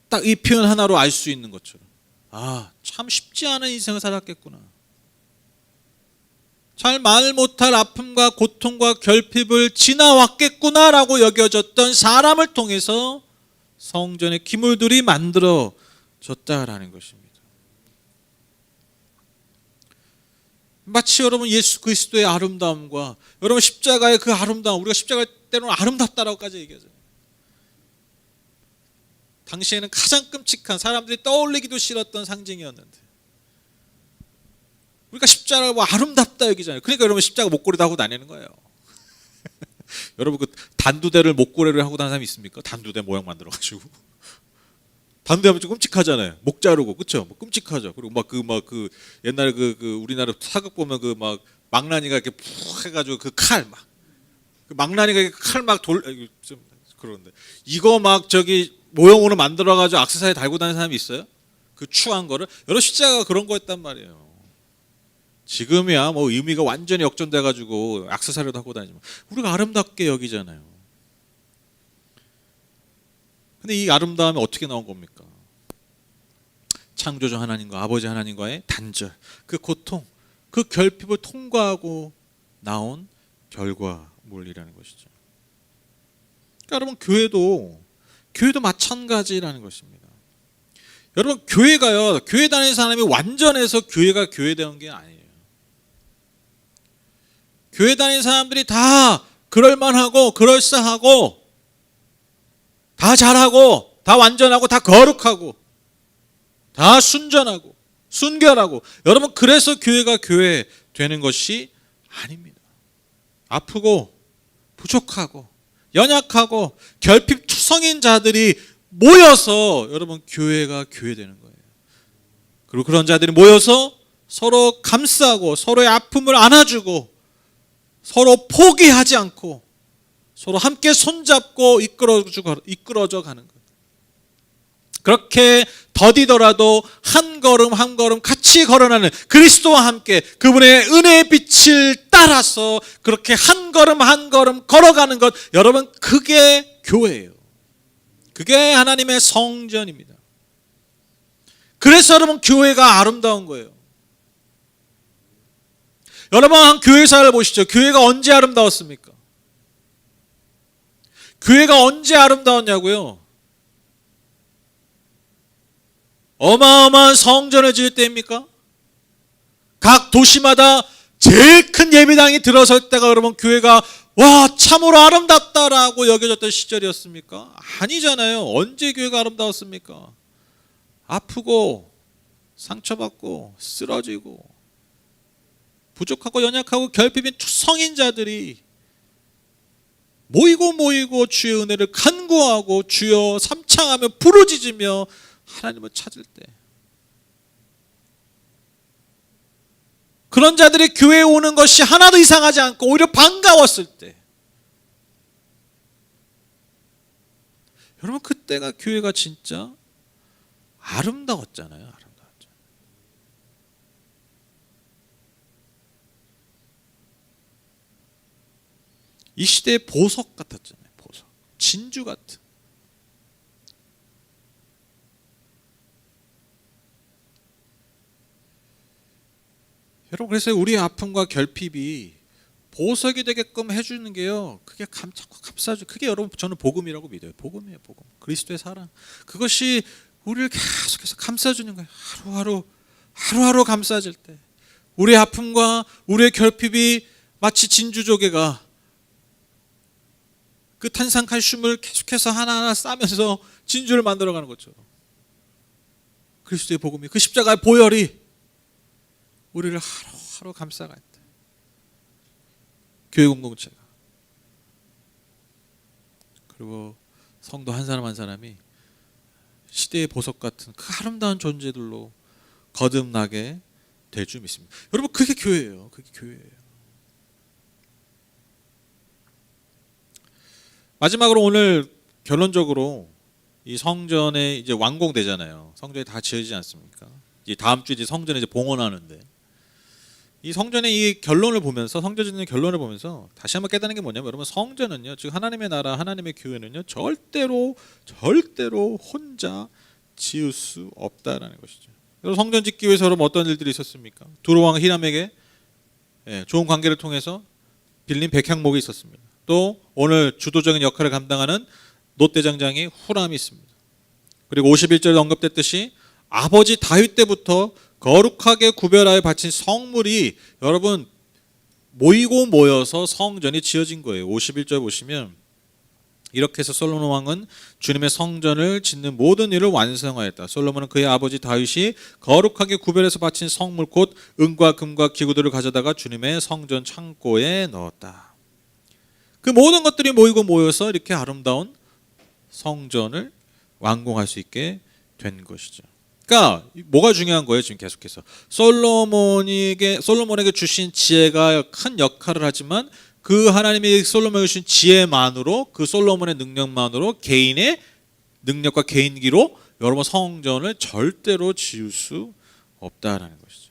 딱 이 표현 하나로 알 수 있는 것처럼, 아, 참 쉽지 않은 인생을 살았겠구나. 잘 말 못할 아픔과 고통과 결핍을 지나왔겠구나라고 여겨졌던 사람을 통해서 성전의 기물들이 만들어졌다라는 것입니다. 마치 여러분, 예수 그리스도의 아름다움과 여러분 십자가의 그 아름다움, 우리가 십자가 때로는 아름답다라고까지 얘기하잖아요. 당시에는 가장 끔찍한, 사람들이 떠올리기도 싫었던 상징이었는데 우리가 십자가가 뭐 아름답다 여기잖아요. 그러니까 여러분, 십자가 목걸이도 하고 다니는 거예요. 여러분, 그 단두대를 목걸이를 하고 다니는 사람이 있습니까? 단두대 모양 만들어가지고 단두대 하면 좀 끔찍하잖아요. 목 자르고, 그렇죠? 뭐 끔찍하죠. 그리고 그 옛날에 그 우리나라 사극 보면 그 막 망나니가 이렇게 푹 해가지고 그 칼 막, 그 망나니가 칼 막 좀 그런데 이거 막 저기 모형으로 만들어가지고 액세서리 달고 다니는 사람이 있어요? 그 추한 거를. 여러 십자가가 그런 거였단 말이에요. 지금이야 뭐 의미가 완전히 역전돼가지고 액세서리도 하고 다니지만 우리가 아름답게 여기잖아요. 근데 이 아름다움이 어떻게 나온 겁니까? 창조주 하나님과 아버지 하나님과의 단절, 그 고통, 그 결핍을 통과하고 나온 결과물이라는 것이죠. 그러니까 여러분, 교회도 마찬가지라는 것입니다. 여러분, 교회가요, 교회 다니는 사람이 완전해서 교회가 교회되는 게 아니에요. 교회 다니는 사람들이 다 그럴만하고 그럴싸하고 다 잘하고 다 완전하고 다 거룩하고 다 순전하고 순결하고, 여러분, 그래서 교회가 교회 되는 것이 아닙니다. 아프고 부족하고 연약하고 결핍투성인 자들이 모여서 여러분 교회가 교회 되는 거예요. 그리고 그런 자들이 모여서 서로 감싸고 서로의 아픔을 안아주고 서로 포기하지 않고 서로 함께 손잡고 이끌어져 가는 거예요. 그렇게 더디더라도 한 걸음 한 걸음 같이 걸어나는, 그리스도와 함께 그분의 은혜의 빛을 따라서 그렇게 한 걸음 한 걸음 걸어가는 것, 여러분, 그게 교회예요. 그게 하나님의 성전입니다. 그래서 여러분, 교회가 아름다운 거예요. 여러분, 한 교회사를 보시죠. 교회가 언제 아름다웠습니까? 교회가 언제 아름다웠냐고요? 어마어마한 성전을 지을 때입니까? 각 도시마다 제일 큰 예배당이 들어설 때가 여러분 교회가 와 참으로 아름답다라고 여겨졌던 시절이었습니까? 아니잖아요. 언제 교회가 아름다웠습니까? 아프고 상처받고 쓰러지고 부족하고 연약하고 결핍인 투성인 자들이 모이고 주의 은혜를 간구하고 주여 삼창하며 부르짖으며 하나님을 찾을 때, 그런 자들이 교회에 오는 것이 하나도 이상하지 않고 오히려 반가웠을 때, 여러분, 그때가 교회가 진짜 아름다웠잖아요. 이 시대의 보석 같았잖아요. 보석, 진주 같은. 여러분, 그래서 우리의 아픔과 결핍이 보석이 되게끔 해주는 게요, 그게 자꾸 감싸줘. 그게 여러분, 저는 복음이라고 믿어요. 복음이에요, 복음. 그리스도의 사랑. 그것이 우리를 계속해서 감싸주는 거예요. 하루하루 감싸질 때 우리의 아픔과 우리의 결핍이 마치 진주조개가 그 탄산칼슘을 계속해서 하나하나 싸면서 진주를 만들어가는 것처럼, 그리스도의 복음이, 그 십자가의 보혈이 우리를 하루하루 감싸갈 때, 교회 공동체가, 그리고 성도 한 사람 한 사람이 시대의 보석 같은 그 아름다운 존재들로 거듭나게 될 줄 믿습니다. 여러분, 그게 교회예요. 그게 교회예요. 마지막으로 오늘 결론적으로 이 성전에 이제 완공되잖아요. 성전이 다 지어지지 않습니까? 이제 다음 주에 이제 성전에 이제 봉헌하는데, 이 성전의 이 결론을 보면서, 성전 짓는 결론을 보면서 다시 한번 깨닫는 게 뭐냐면, 여러분, 성전은요, 즉 하나님의 나라, 하나님의 교회는요, 절대로 혼자 지을 수 없다라는 것이죠. 여러분, 성전 짓기 위해서 여러분 어떤 일들이 있었습니까? 두로 왕 히람에게 좋은 관계를 통해서 빌린 백향목이 있었습니다. 또 오늘 주도적인 역할을 감당하는 놋대장장이 후람이 있습니다. 그리고 51절에 언급됐듯이 아버지 다윗 때부터 거룩하게 구별하여 바친 성물이 여러분 모이고 모여서 성전이 지어진 거예요. 51절 보시면 이렇게 해서 솔로몬 왕은 주님의 성전을 짓는 모든 일을 완성하였다. 솔로몬은 그의 아버지 다윗이 거룩하게 구별해서 바친 성물 곧 은과 금과 기구들을 가져다가 주님의 성전 창고에 넣었다. 그 모든 것들이 모이고 모여서 이렇게 아름다운 성전을 완공할 수 있게 된 것이죠. 그러니까 뭐가 중요한 거예요? 지금 계속해서 솔로몬에게 주신 지혜가 큰 역할을 하지만, 그 하나님이 솔로몬에게 주신 지혜만으로, 그 솔로몬의 능력만으로, 개인의 능력과 개인기로 여러분 성전을 절대로 지을 수 없다라는 것이죠.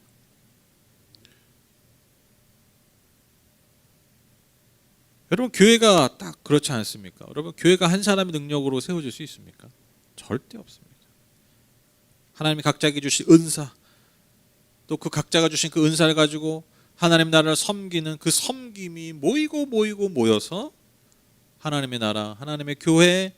여러분, 교회가 딱 그렇지 않습니까? 여러분, 교회가 한 사람의 능력으로 세워질 수 있습니까? 절대 없습니다. 하나님이 각자에게 주신 은사, 또 그 각자가 주신 그 은사를 가지고 하나님 나라를 섬기는 그 섬김이 모이고 모여서 하나님의 나라, 하나님의 교회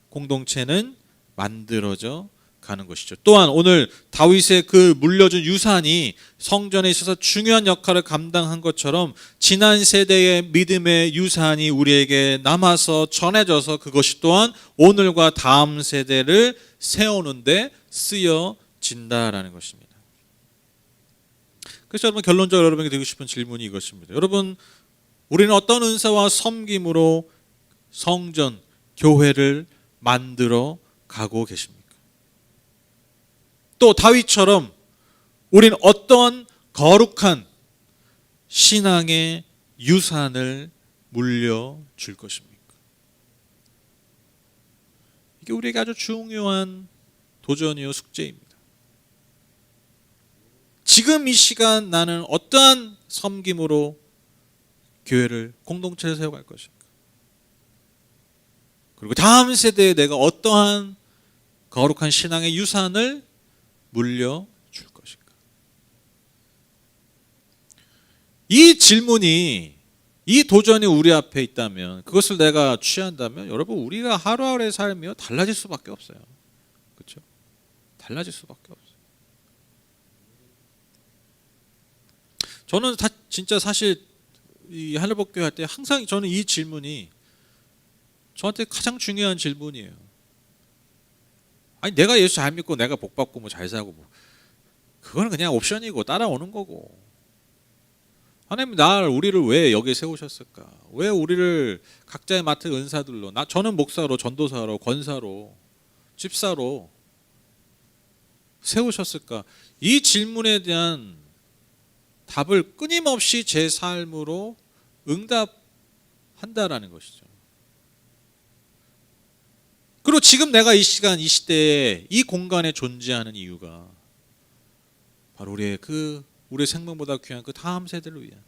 공동체는 만들어져 가는 것이죠. 또한 오늘 다윗의 그 물려준 유산이 성전에 있어서 중요한 역할을 감당한 것처럼, 지난 세대의 믿음의 유산이 우리에게 남아서 전해져서 그것이 또한 오늘과 다음 세대를 세우는데 쓰여진다라는 것입니다. 그래서 여러분, 결론적으로 여러분에게 드리고 싶은 질문이 이것입니다. 여러분, 우리는 어떤 은사와 섬김으로 성전, 교회를 만들어 가고 계십니까? 또 다윗처럼 우리는 어떤 거룩한 신앙의 유산을 물려줄 것입니까? 이게 우리에게 아주 중요한 도전이요, 숙제입니다. 지금 이 시간 나는 어떠한 섬김으로 교회를, 공동체를 세워갈 것인가? 그리고 다음 세대에 내가 어떠한 거룩한 신앙의 유산을 물려줄 것인가? 이 질문이, 이 도전이 우리 앞에 있다면, 그것을 내가 취한다면, 여러분, 우리가 하루하루의 삶이요, 달라질 수밖에 없어요. 그렇죠? 달라질 수밖에 없어요. 저는 진짜 사실 이 하늘복교회 할 때 항상 저는 이 질문이 저한테 가장 중요한 질문이에요. 아니, 내가 예수 잘 믿고 내가 복 받고 뭐 잘 사고, 뭐 그거는 그냥 옵션이고 따라오는 거고, 하나님 우리를 왜 여기에 세우셨을까? 왜 우리를 각자의 맡은 은사들로, 저는 목사로, 전도사로, 권사로, 집사로 세우셨을까? 이 질문에 대한 답을 끊임없이 제 삶으로 응답한다라는 것이죠. 그리고 지금 내가 이 시간, 이 시대에, 이 공간에 존재하는 이유가 바로 우리의 생명보다 귀한 그 다음 세대를 위한,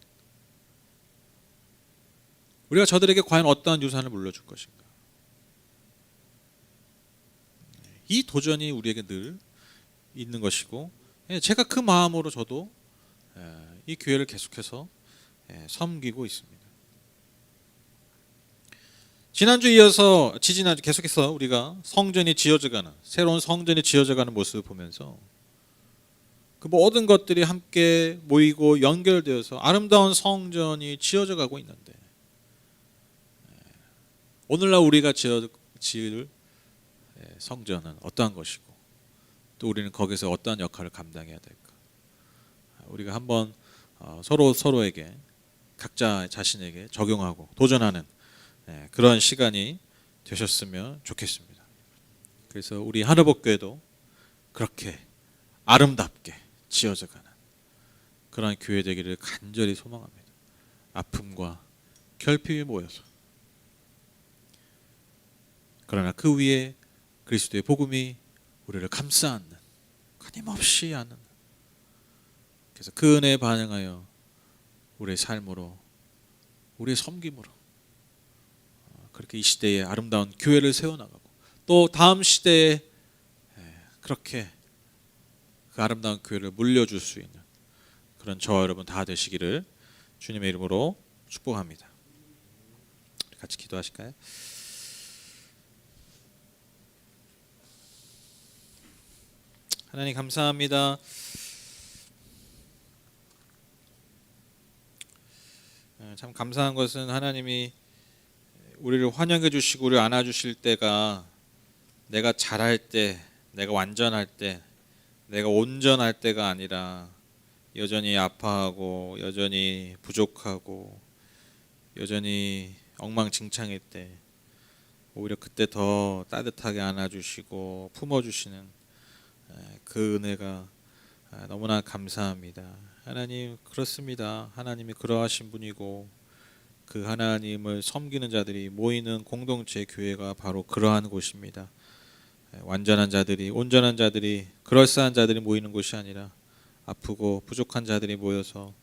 우리가 저들에게 과연 어떠한 유산을 물려줄 것인가? 이 도전이 우리에게 늘 있는 것이고, 제가 그 마음으로 저도 이 교회를 계속해서 섬기고 있습니다. 지난주 이어서 지지난주 계속해서 우리가 성전이 지어져가는, 새로운 성전이 지어져가는 모습을 보면서 그 모든 것들이 함께 모이고 연결되어서 아름다운 성전이 지어져 가고 있는데, 오늘날 우리가 지을 성전은 어떠한 것이고, 또 우리는 거기서 어떠한 역할을 감당해야 될까? 우리가 한번 서로에게, 각자 자신에게 적용하고 도전하는 그런 시간이 되셨으면 좋겠습니다. 그래서 우리 하늘복교회도 그렇게 아름답게 지어져가는 그런 교회 되기를 간절히 소망합니다. 아픔과 결핍이 모여서, 그러나 그 위에 그리스도의 복음이 우리를 감싸 안는, 끊임없이 안는, 그래서 그 은혜에 반응하여 우리의 삶으로, 우리의 섬김으로 그렇게 이 시대에 아름다운 교회를 세워나가고, 또 다음 시대에 그렇게 그 아름다운 교회를 물려줄 수 있는 그런 저와 여러분 다 되시기를 주님의 이름으로 축복합니다. 같이 기도하실까요? 하나님 감사합니다. 참 감사한 것은 하나님이 우리를 환영해 주시고 우리를 안아 주실 때가 내가 잘할 때, 내가 완전할 때, 내가 온전할 때가 아니라 여전히 아파하고 여전히 부족하고 여전히 엉망진창일 때, 오히려 그때 더 따뜻하게 안아주시고 품어주시는 그 은혜가 너무나 감사합니다. 하나님, 그렇습니다. 하나님이 그러하신 분이고, 그 하나님을 섬기는 자들이 모이는 공동체 교회가 바로 그러한 곳입니다. 완전한 자들이, 온전한 자들이, 그럴싸한 자들이 모이는 곳이 아니라 아프고 부족한 자들이 모여서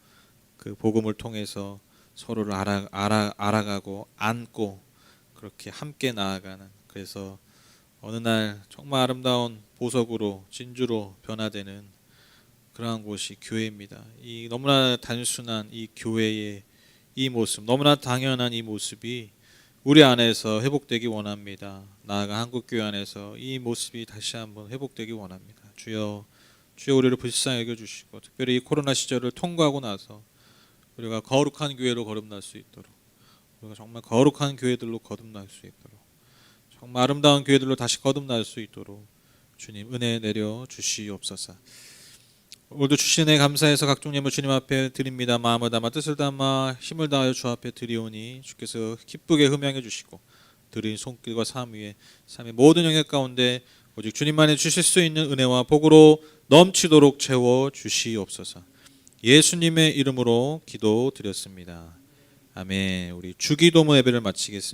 그 복음을 통해서 서로를 알아가고 안고 그렇게 함께 나아가는, 그래서 어느 날 정말 아름다운 보석으로, 진주로 변화되는 그러한 곳이 교회입니다. 이 너무나 단순한 이 교회의 이 모습, 너무나 당연한 이 모습이 우리 안에서 회복되기 원합니다. 나아가 한국교회 안에서 이 모습이 다시 한번 회복되기 원합니다. 주여 우리를 불쌍히 여겨주시고, 특별히 이 코로나 시절을 통과하고 나서 우리가 거룩한 교회로 거듭날 수 있도록, 우리가 정말 거룩한 교회들로 거듭날 수 있도록, 정말 아름다운 교회들로 다시 거듭날 수 있도록 주님 은혜 내려 주시옵소서. 오늘도 주신 은혜 감사해서 각종 예물 주님 앞에 드립니다. 마음을 담아 뜻을 담아 힘을 다하여 주 앞에 드리오니 주께서 기쁘게 흠양해 주시고, 드린 손길과 삶 위에 삶의 모든 영역 가운데 오직 주님만이 주실 수 있는 은혜와 복으로 넘치도록 채워 주시옵소서. 예수님의 이름으로 기도드렸습니다. 아멘. 우리 주기도문 예배를 마치겠습니다.